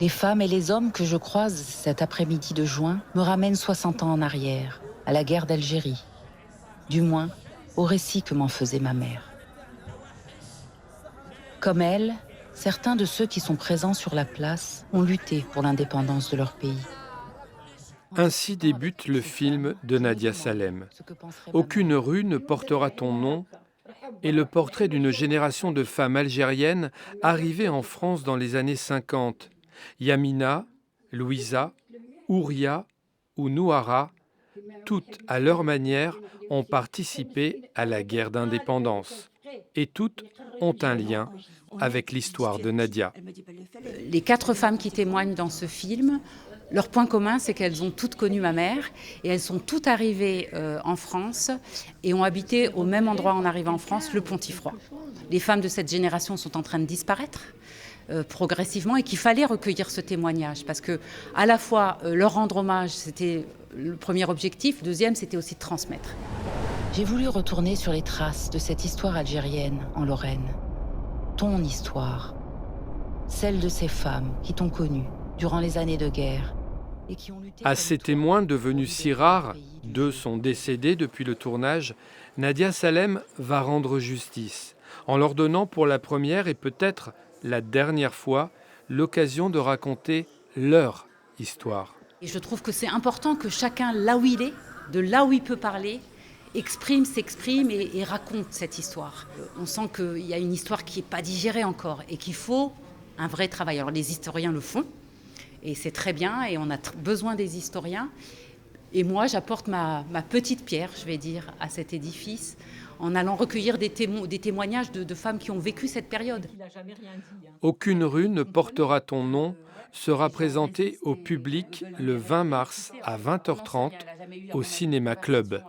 Les femmes et les hommes que je croise cet après-midi de juin me ramènent 60 ans en arrière, à la guerre d'Algérie. Du moins, au récit que m'en faisait ma mère. Comme elle, certains de ceux qui sont présents sur la place ont lutté pour l'indépendance de leur pays. Ainsi débute le film de Nadia Salem. Aucune rue ne portera ton nom est le portrait d'une génération de femmes algériennes arrivées en France dans les années 50. Yamina, Louisa, Ouria ou Nouara, toutes à leur manière ont participé à la guerre d'indépendance. Et toutes ont un lien avec l'histoire de Nadia. Les 4 femmes qui témoignent dans ce film, leur point commun, c'est qu'elles ont toutes connu ma mère et elles sont toutes arrivées en France et ont habité au même endroit en arrivant en France, le Pontifroy. Les femmes de cette génération sont en train de disparaître progressivement et qu'il fallait recueillir ce témoignage parce que à la fois leur rendre hommage, c'était le premier objectif, deuxième, c'était aussi de transmettre. J'ai voulu retourner sur les traces de cette histoire algérienne en Lorraine. Ton histoire. Celle de ces femmes qui t'ont connue durant les années de guerre et qui ont lutté À comme ces toi témoins devenus pour si libérer rares, leur pays du 2 joug. sont décédés depuis le tournage, Nadia Salem va rendre justice, en leur donnant pour la première et peut-être la dernière fois l'occasion de raconter leur histoire. Et je trouve que c'est important que chacun, là où il est, de là où il peut parler, s'exprime et raconte cette histoire. On sent qu'il y a une histoire qui n'est pas digérée encore et qu'il faut un vrai travail. Alors les historiens le font et c'est très bien et on a besoin des historiens. Et moi, j'apporte ma petite pierre, je vais dire, à cet édifice en allant recueillir des témoignages de femmes qui ont vécu cette période. Aucune rue ne portera ton nom sera présentée au public le 20 mars à 20h30 au Cinéma Club.